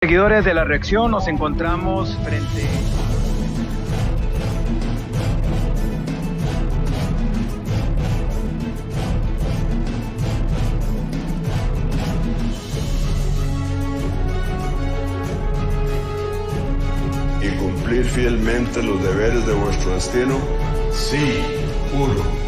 Seguidores de La Reacción, nos encontramos frente... ¿Y cumplir fielmente los deberes de vuestro destino? Sí, juro.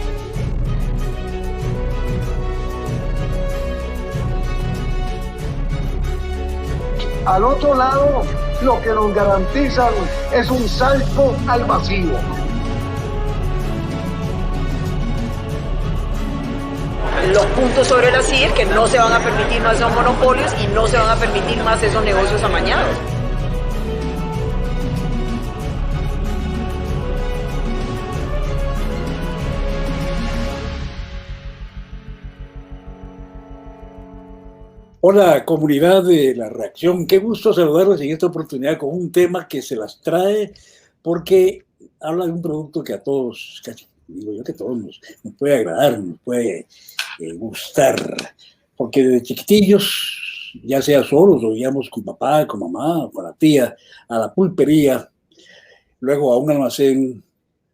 Al otro lado, lo que nos garantizan es un salto al vacío. Los puntos sobre las IES que no se van a permitir más esos monopolios y no se van a permitir más esos negocios amañados. Hola, comunidad de La Reacción. Qué gusto saludarles en esta oportunidad con un tema que se las trae porque habla de un producto que a todos, casi digo yo que a todos nos puede agradar, nos puede gustar. Porque desde chiquitillos, ya sea solos o íbamos con papá, con mamá, con la tía, a la pulpería, luego a un almacén,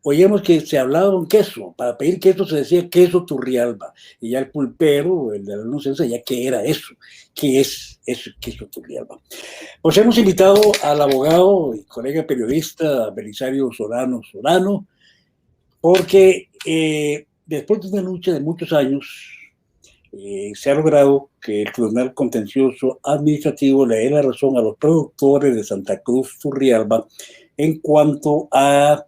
oíamos que se hablaba de un queso. Para pedir queso se decía queso Turrialba. Y ya el pulpero, el de la inocencia, ya qué era eso. ¿Qué es eso, queso Turrialba? Pues hemos invitado al abogado y colega periodista Belisario Solano, porque después de una lucha de muchos años, se ha logrado que el Tribunal Contencioso Administrativo le dé la razón a los productores de Santa Cruz Turrialba en cuanto a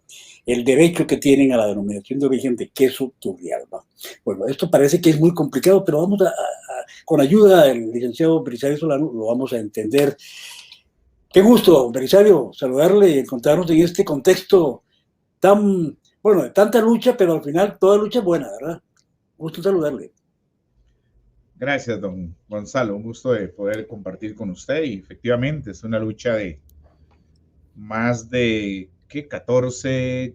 el derecho que tienen a la denominación de origen de queso Turrialba. Bueno, esto parece que es muy complicado, pero vamos con ayuda del licenciado Belisario Solano, lo vamos a entender. Qué gusto, Belisario, saludarle y encontrarnos en este contexto tan, bueno, de tanta lucha, pero al final toda lucha es buena, ¿verdad? Gusto saludarle. Gracias, don Gonzalo. Un gusto de poder compartir con usted. Y efectivamente es una lucha de más de 14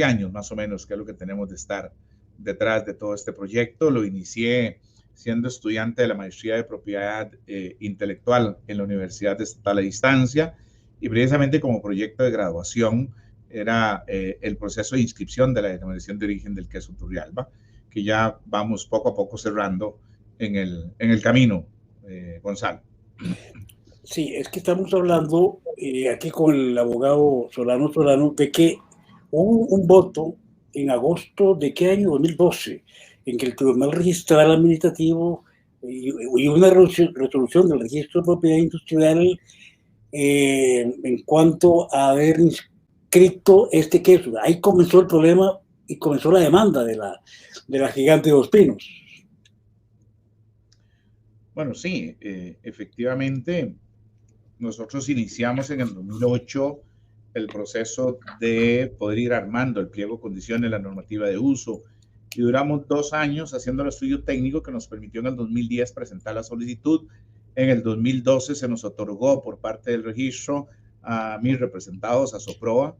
años más o menos, que es lo que tenemos de estar detrás de todo este proyecto. Lo inicié siendo estudiante de la maestría de propiedad intelectual en la Universidad Estatal a Distancia, y precisamente como proyecto de graduación era el proceso de inscripción de la denominación de origen del queso Turrialba, que ya vamos poco a poco cerrando en el camino, Gonzalo. Sí, es que estamos hablando aquí con el abogado Solano de que hubo un voto en agosto de qué año, 2012, en que el Tribunal Registral Administrativo y una resolución del Registro de Propiedad Industrial en cuanto a haber inscrito este queso. Ahí comenzó el problema y comenzó la demanda de la gigante de Dos Pinos. Bueno, sí, efectivamente, nosotros iniciamos en el 2008 el proceso de poder ir armando el pliego de condiciones, la normativa de uso, y duramos 2 años haciendo el estudio técnico que nos permitió en el 2010 presentar la solicitud. En el 2012 se nos otorgó por parte del registro a mis representados, a Soproa,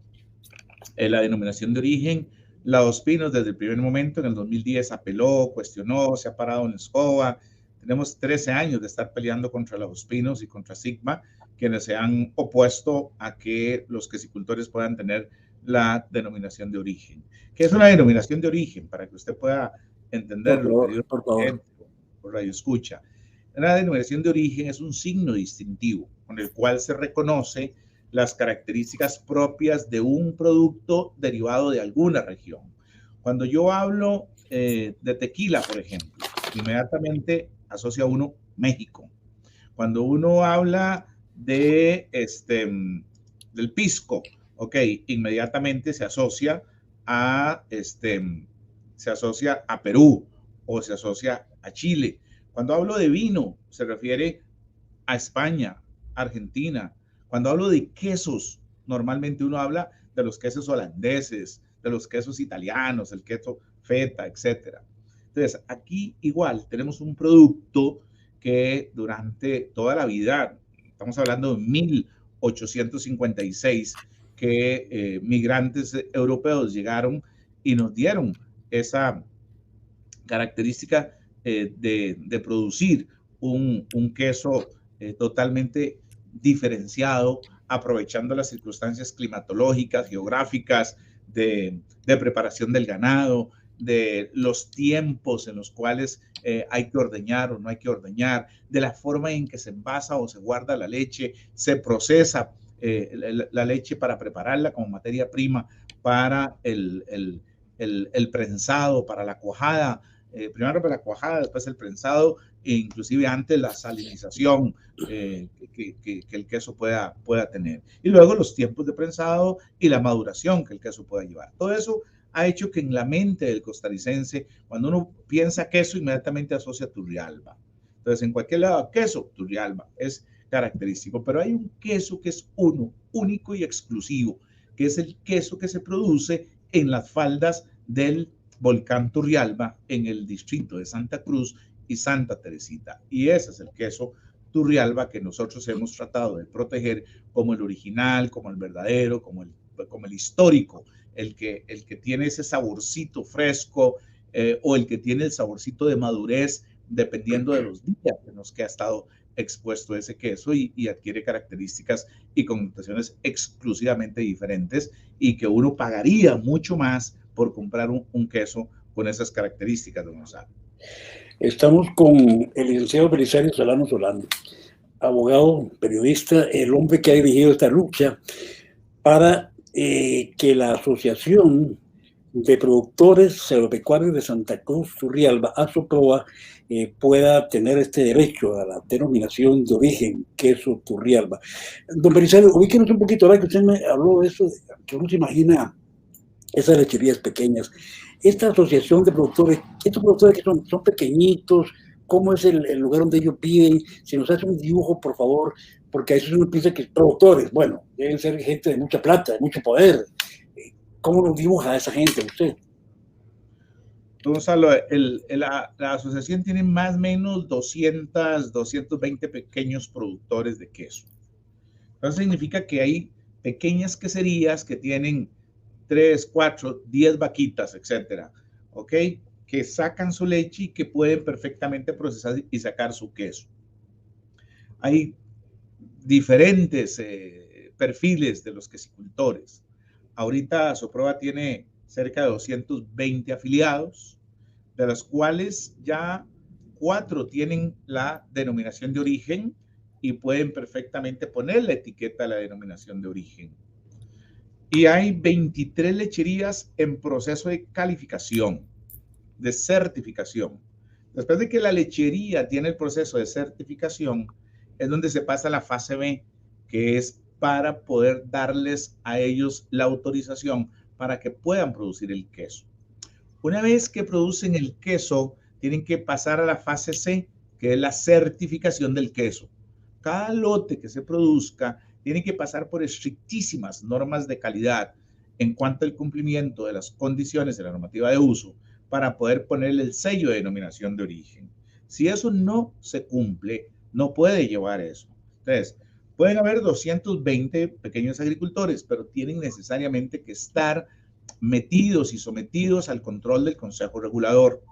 la denominación de origen. La Dos Pinos desde el primer momento, en el 2010 apeló, cuestionó, se ha parado en la escoba. Tenemos 13 años de estar peleando contra la Dos Pinos y contra Sigma, quienes se han opuesto a que los quesicultores puedan tener la denominación de origen. ¿Qué es una denominación de origen? Para que usted pueda entenderlo, por favor. Por radio escucha. Una denominación de origen es un signo distintivo con el cual se reconoce las características propias de un producto derivado de alguna región. Cuando yo hablo de tequila, por ejemplo, inmediatamente asocia uno México. Cuando uno habla de del pisco, ok, inmediatamente se asocia a Perú o se asocia a Chile. Cuando hablo de vino, se refiere a España, Argentina. Cuando hablo de quesos, normalmente uno habla de los quesos holandeses, de los quesos italianos, el queso feta, etcétera. Entonces, aquí igual tenemos un producto que durante toda la vida, estamos hablando de 1856, que migrantes europeos llegaron y nos dieron esa característica de producir un queso totalmente diferenciado, aprovechando las circunstancias climatológicas, geográficas, de preparación del ganado, de los tiempos en los cuales hay que ordeñar o no hay que ordeñar, de la forma en que se envasa o se guarda la leche, se procesa la leche para prepararla como materia prima para el prensado, para la cuajada, primero para la cuajada, después el prensado, e inclusive antes la salinización que el queso pueda tener. Y luego los tiempos de prensado y la maduración que el queso pueda llevar. Todo eso ha hecho que en la mente del costarricense, cuando uno piensa queso, inmediatamente asocia Turrialba. Entonces, en cualquier lado, queso, Turrialba es característico, pero hay un queso que es único y exclusivo, que es el queso que se produce en las faldas del volcán Turrialba, en el distrito de Santa Cruz y Santa Teresita. Y ese es el queso Turrialba que nosotros hemos tratado de proteger como el original, como el verdadero, como el histórico, el que tiene ese saborcito fresco o el que tiene el saborcito de madurez, dependiendo de los días en los que ha estado expuesto ese queso y adquiere características y connotaciones exclusivamente diferentes y que uno pagaría mucho más por comprar un queso con esas características, don Gonzalo. Estamos con el licenciado Belisario Solano Solano, abogado, periodista, el hombre que ha dirigido esta lucha para que la Asociación de Productores Agropecuarios de Santa Cruz Turrialba, ASOPROA, pueda tener este derecho a la denominación de origen queso Turrialba. Don Belisario, ubíquenos un poquito, ahora que usted me habló de eso, que uno se imagina esas lecherías pequeñas. Esta asociación de productores, estos productores que son pequeñitos, ¿cómo es el lugar donde ellos viven? Si nos hace un dibujo, por favor, porque a veces uno piensa que productores, bueno, deben ser gente de mucha plata, de mucho poder. ¿Cómo lo dibuja a esa gente usted? Gonzalo, la asociación tiene más o menos 220 pequeños productores de queso. Eso significa que hay pequeñas queserías que tienen 3, 4, 10 vaquitas, etcétera, ¿ok? Que sacan su leche y que pueden perfectamente procesar y sacar su queso. Hay diferentes perfiles de los quesicultores. Ahorita ASOPROA tiene cerca de 220 afiliados, de los cuales ya 4 tienen la denominación de origen y pueden perfectamente poner la etiqueta de la denominación de origen. Y hay 23 lecherías en proceso de calificación, de certificación. Después de que la lechería tiene el proceso de certificación, es donde se pasa a la fase B, que es para poder darles a ellos la autorización para que puedan producir el queso. Una vez que producen el queso, tienen que pasar a la fase C, que es la certificación del queso. Cada lote que se produzca tiene que pasar por estrictísimas normas de calidad en cuanto al cumplimiento de las condiciones de la normativa de uso para poder ponerle el sello de denominación de origen. Si eso no se cumple, no puede llevar eso. Entonces, pueden haber 220 pequeños agricultores, pero tienen necesariamente que estar metidos y sometidos al control del Consejo Regulador.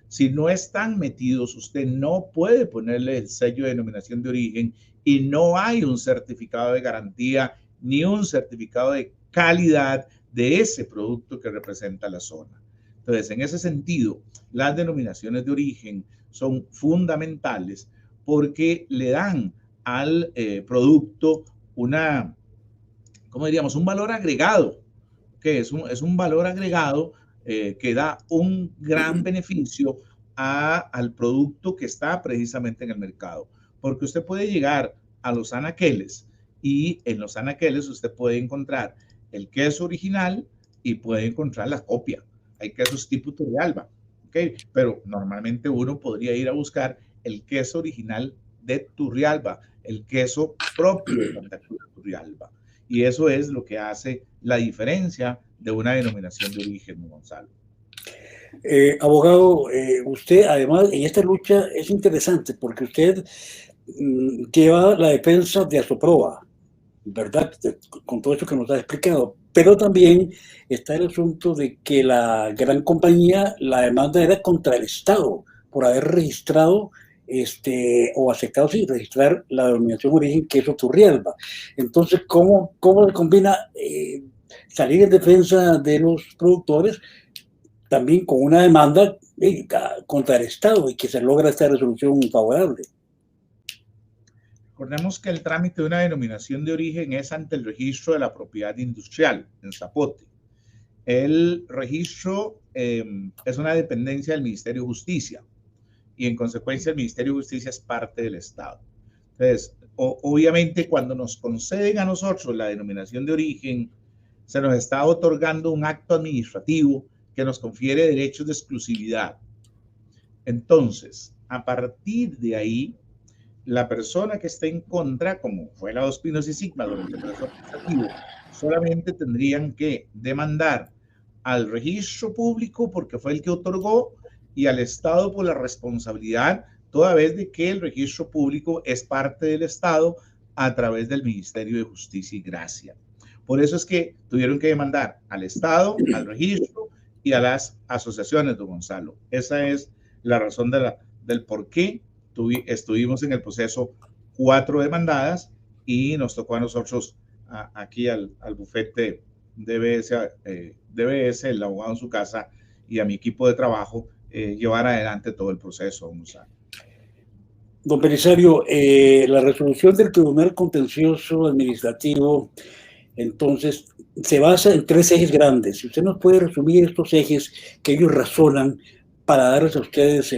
Si no están metidos, usted no puede ponerle el sello de denominación de origen y no hay un certificado de garantía ni un certificado de calidad de ese producto que representa la zona. Entonces, en ese sentido, las denominaciones de origen son fundamentales porque le dan al producto un valor agregado, que es un valor agregado que da un gran beneficio al producto que está precisamente en el mercado. Porque usted puede llegar a los anaqueles y en los anaqueles usted puede encontrar el queso original y puede encontrar la copia. Hay quesos tipo Turrialba, ¿okay? Pero normalmente uno podría ir a buscar el queso original de Turrialba, el queso propio de Santa Cruz de Turrialba. Y eso es lo que hace la diferencia de una denominación de origen, Gonzalo. Abogado, usted además en esta lucha es interesante porque usted lleva la defensa de ASOPROA, ¿verdad? Con todo eso que nos ha explicado, pero también está el asunto de que la gran compañía, la demanda era contra el Estado por haber registrado o aceptados sin registrar la denominación de origen queso Turrialba. Entonces, ¿cómo se combina salir en defensa de los productores también con una demanda contra el Estado y que se logra esta resolución favorable? Recordemos que el trámite de una denominación de origen es ante el registro de la propiedad industrial en Zapote. El registro es una dependencia del Ministerio de Justicia y en consecuencia el Ministerio de Justicia es parte del Estado. Entonces, obviamente cuando nos conceden a nosotros la denominación de origen, se nos está otorgando un acto administrativo que nos confiere derechos de exclusividad. Entonces, a partir de ahí, la persona que esté en contra, como fue la Dos Pinos y Sigma durante el proceso administrativo, solamente tendrían que demandar al registro público porque fue el que otorgó y al Estado por la responsabilidad, toda vez de que el registro público es parte del Estado a través del Ministerio de Justicia y Gracia. Por eso es que tuvieron que demandar al Estado, al registro y a las asociaciones, don Gonzalo. Esa es la razón del por qué estuvimos en el proceso 4 demandadas y nos tocó a nosotros aquí al bufete DBS, el abogado en su casa y a mi equipo de trabajo llevar adelante todo el proceso. Don Belisario, la resolución del Tribunal Contencioso Administrativo entonces se basa en 3 ejes grandes. Si usted nos puede resumir estos ejes que ellos razonan para darles a ustedes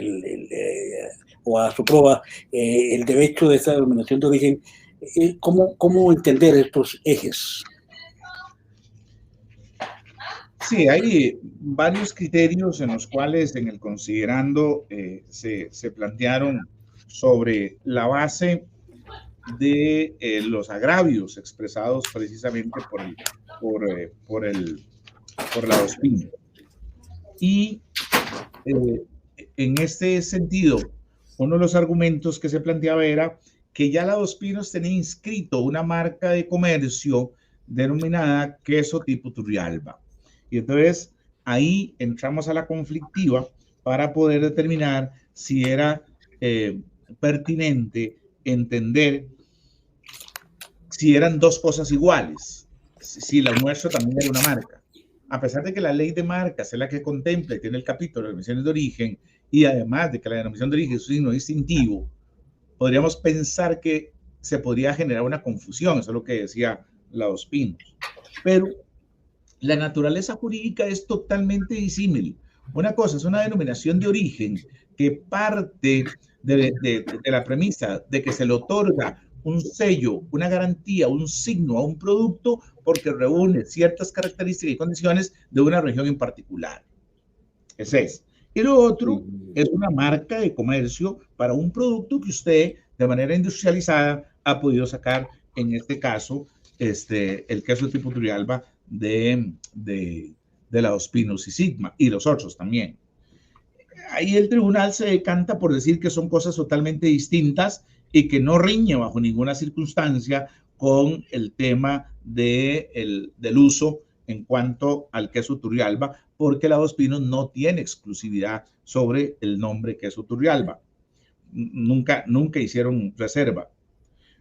o a su prueba el derecho de esta denominación de origen, ¿cómo entender estos ejes? Sí, hay varios criterios en los cuales en el considerando se plantearon sobre la base de los agravios expresados precisamente por la Dos Pinos. Y en este sentido, uno de los argumentos que se planteaba era que ya la Dos Pinos tenía inscrito una marca de comercio denominada queso tipo Turrialba. Y entonces ahí entramos a la conflictiva para poder determinar si era pertinente entender si eran dos cosas iguales, si la nuestra también era una marca. A pesar de que la ley de marcas es la que contempla y tiene el capítulo de denominaciones de origen, y además de que la denominación de origen es un signo distintivo, podríamos pensar que se podría generar una confusión, eso es lo que decía la Dos Pinos. Pero la naturaleza jurídica es totalmente disímil. Una cosa es una denominación de origen que parte de la premisa de que se le otorga un sello, una garantía, un signo a un producto porque reúne ciertas características y condiciones de una región en particular. Ese es. Y lo otro es una marca de comercio para un producto que usted de manera industrializada ha podido sacar, en este caso, el queso tipo Turrialba de la Dos Pinos y Sigma y los otros también. Ahí el tribunal se decanta por decir que son cosas totalmente distintas y que no riñe bajo ninguna circunstancia con el tema del uso en cuanto al queso Turrialba, porque la Dos Pinos no tiene exclusividad sobre el nombre queso Turrialba. Nunca hicieron reserva.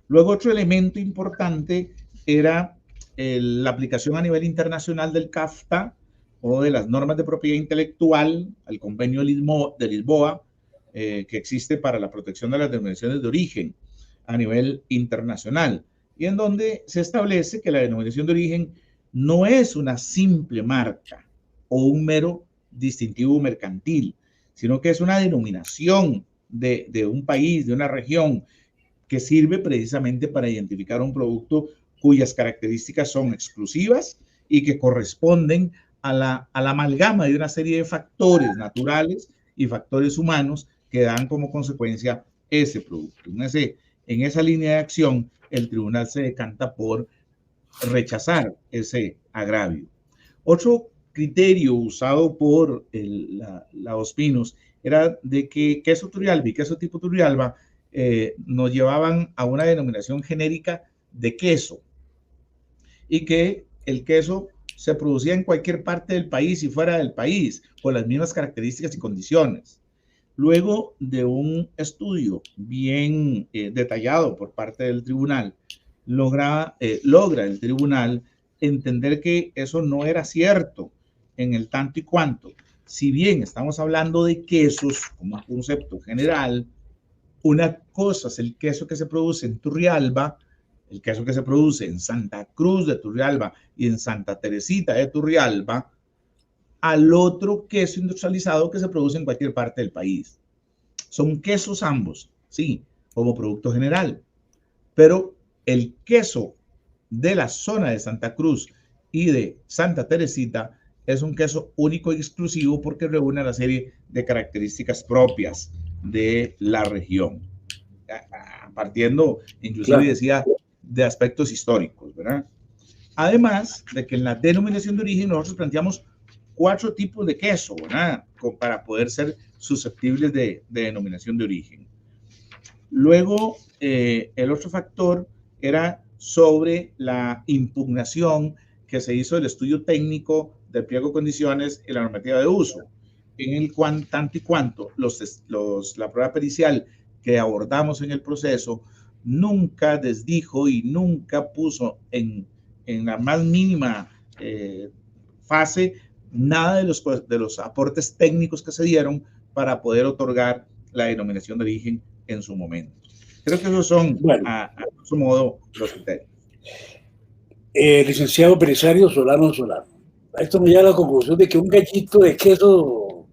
Luego otro elemento importante era la aplicación a nivel internacional del CAFTA o de las normas de propiedad intelectual, al convenio de Lisboa, que existe para la protección de las denominaciones de origen a nivel internacional, y en donde se establece que la denominación de origen no es una simple marca o un mero distintivo mercantil, sino que es una denominación de un país, de una región, que sirve precisamente para identificar un producto cuyas características son exclusivas y que corresponden a la amalgama de una serie de factores naturales y factores humanos que dan como consecuencia ese producto. En esa línea de acción, el tribunal se decanta por rechazar ese agravio. Otro criterio usado por la Dos Pinos era de que queso Turrialba y queso tipo Turrialba nos llevaban a una denominación genérica de queso y que el queso se producía en cualquier parte del país y fuera del país con las mismas características y condiciones. Luego de un estudio bien detallado por parte del tribunal, logra el tribunal entender que eso no era cierto en el tanto y cuanto. Si bien estamos hablando de quesos como un concepto general, una cosa es el queso que se produce en Turrialba, el queso que se produce en Santa Cruz de Turrialba y en Santa Teresita de Turrialba, al otro queso industrializado que se produce en cualquier parte del país. Son quesos ambos, sí, como producto general, pero el queso de la zona de Santa Cruz y de Santa Teresita es un queso único y exclusivo porque reúne una serie de características propias de la región, partiendo, inclusive decía, de aspectos históricos, ¿verdad? Además de que en la denominación de origen nosotros planteamos 4 tipos de queso, ¿verdad? Para poder ser susceptibles de denominación de origen. Luego, el otro factor era sobre la impugnación que se hizo del estudio técnico del pliego de condiciones y la normativa de uso, en el tanto y cuanto la prueba pericial que abordamos en el proceso nunca desdijo y nunca puso en la más mínima fase nada de los aportes técnicos que se dieron para poder otorgar la denominación de origen en su momento. Creo que esos son, a su modo, los criterios. Licenciado Belisario Solano. Esto me lleva a la conclusión de que un gallito de queso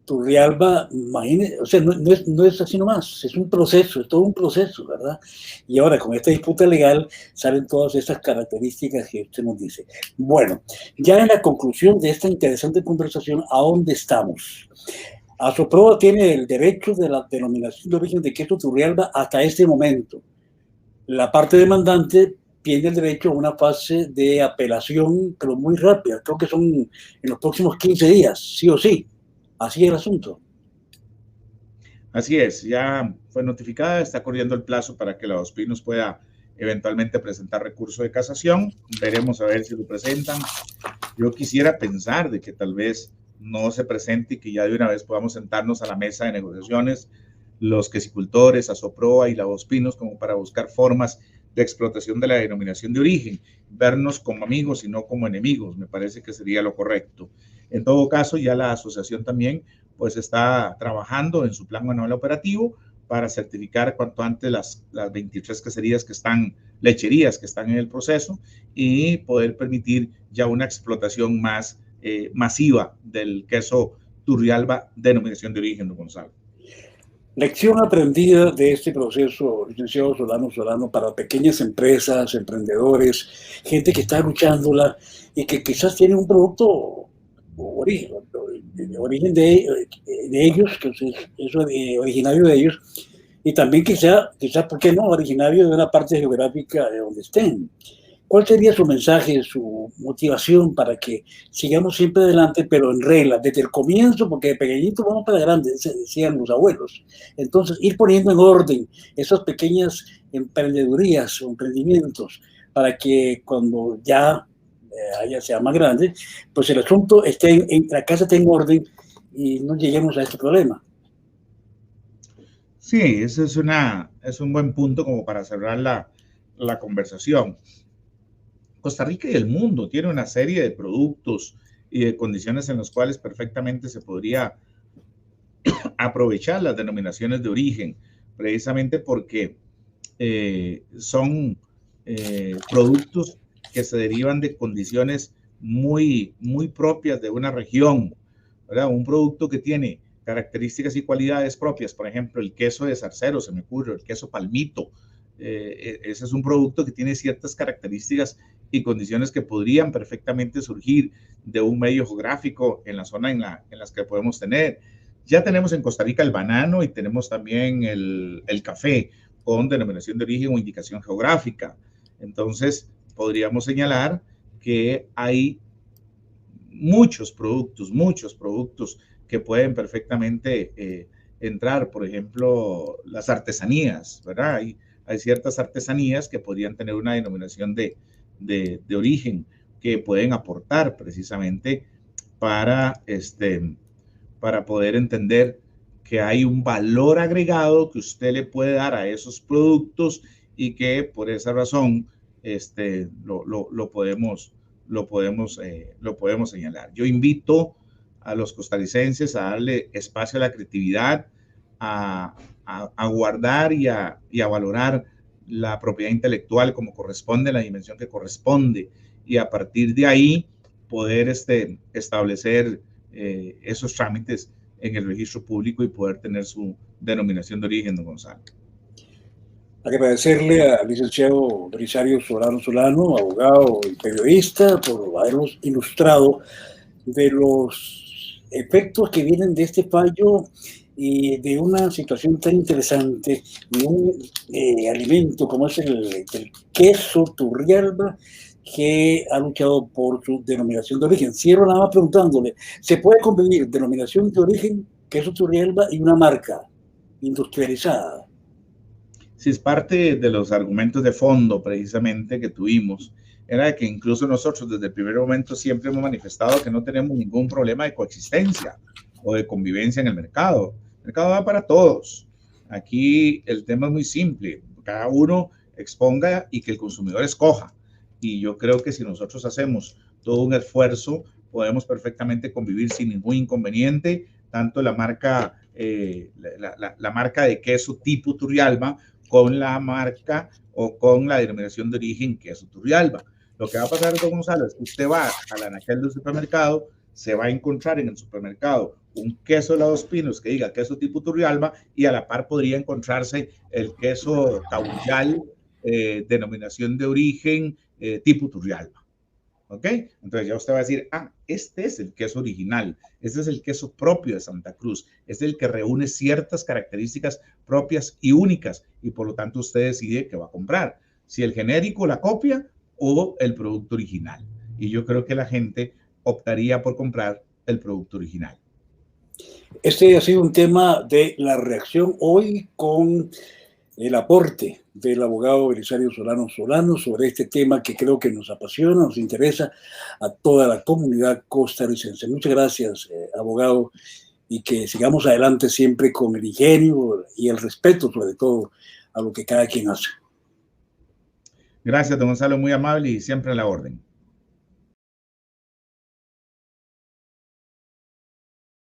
Turrialba, imagínese, o sea, no es así nomás, es un proceso, es todo un proceso, ¿verdad? Y ahora con esta disputa legal salen todas esas características que usted nos dice. Bueno, ya en la conclusión de esta interesante conversación, ¿a dónde estamos? Asoproa tiene el derecho de la denominación de origen de queso Turrialba hasta este momento. La parte demandante tiene el derecho a una fase de apelación, pero muy rápida, creo que son en los próximos 15 días, sí o sí. Así es el asunto. Así es, ya fue notificada, está corriendo el plazo para que la Dos Pinos pueda eventualmente presentar recurso de casación. Veremos a ver si lo presentan. Yo quisiera pensar de que tal vez no se presente y que ya de una vez podamos sentarnos a la mesa de negociaciones, los quesicultores, Asoproa y la Dos Pinos, como para buscar formas de explotación de la denominación de origen, vernos como amigos y no como enemigos, me parece que sería lo correcto. En todo caso, ya la asociación también pues está trabajando en su plan anual operativo para certificar cuanto antes las 23 lecherías que están en el proceso y poder permitir ya una explotación más masiva del queso Turrialba, denominación de origen, don Gonzalo. Lección aprendida de este proceso, licenciado Solano, para pequeñas empresas, emprendedores, gente que está luchándola y que quizás tiene un producto origen de ellos, que es originario de ellos, y también quizás, ¿por qué no?, originario de una parte geográfica de donde estén. ¿Cuál sería su mensaje, su motivación para que sigamos siempre adelante, pero en regla, desde el comienzo, porque de pequeñito vamos para grande, decían los abuelos? Entonces, ir poniendo en orden esas pequeñas emprendedurías o emprendimientos para que cuando ya sea más grande, pues el asunto la casa esté en orden y no lleguemos a este problema. Sí, ese es un buen punto como para cerrar la conversación. Costa Rica y el mundo tiene una serie de productos y de condiciones en las cuales perfectamente se podría aprovechar las denominaciones de origen, precisamente porque son productos que se derivan de condiciones muy, muy propias de una región, ¿verdad? Un producto que tiene características y cualidades propias, por ejemplo, el queso de Zarcero, se me ocurre, el queso Palmito. Ese es un producto que tiene ciertas características y condiciones que podrían perfectamente surgir de un medio geográfico en la zona en las que podemos tener. Ya tenemos en Costa Rica el banano y tenemos también el café con denominación de origen o indicación geográfica. Entonces, podríamos señalar que hay muchos productos que pueden perfectamente entrar, por ejemplo, las artesanías, ¿verdad? Hay ciertas artesanías que podrían tener una denominación de origen que pueden aportar precisamente para para poder entender que hay un valor agregado que usted le puede dar a esos productos y que por esa razón lo podemos señalar. Yo invito a los costarricenses a darle espacio a la creatividad, a guardar y a valorar la propiedad intelectual como corresponde, la dimensión que corresponde, y a partir de ahí poder establecer esos trámites en el registro público y poder tener su denominación de origen, don Gonzalo. Agradecerle al licenciado Belisario Solano, abogado y periodista, por habernos ilustrado de los efectos que vienen de este fallo y de una situación tan interesante de un alimento como es el queso Turrialba, que ha luchado por su denominación de origen. Cierro nada más preguntándole, ¿se puede convivir denominación de origen, queso Turrialba, y una marca industrializada? Sí, es parte de los argumentos de fondo precisamente que tuvimos, era de que incluso nosotros desde el primer momento siempre hemos manifestado que no tenemos ningún problema de coexistencia o de convivencia en el mercado. El mercado va para todos. Aquí el tema es muy simple, cada uno exponga y que el consumidor escoja. Y yo creo que si nosotros hacemos todo un esfuerzo, podemos perfectamente convivir sin ningún inconveniente, tanto la marca de queso tipo Turrialba con la marca o con la denominación de origen queso Turrialba. Lo que va a pasar, don Gonzalo, es que usted va al anaquel del supermercado, se va a encontrar en el supermercado un queso de la Dos Pinos que diga queso tipo Turrialba, y a la par podría encontrarse el queso Cabullal, denominación de origen tipo Turrialba. ¿Ok? Entonces ya usted va a decir, este es el queso original, este es el queso propio de Santa Cruz, este es el que reúne ciertas características propias y únicas, y por lo tanto usted decide qué va a comprar, si el genérico, la copia o el producto original. Y yo creo que la gente optaría por comprar el producto original. Este ha sido un tema de la reacción hoy con el aporte del abogado Belisario Solano sobre este tema que creo que nos apasiona, nos interesa a toda la comunidad costarricense. Muchas gracias, abogado, y que sigamos adelante siempre con el ingenio y el respeto, sobre todo, a lo que cada quien hace. Gracias, don Gonzalo, muy amable y siempre a la orden.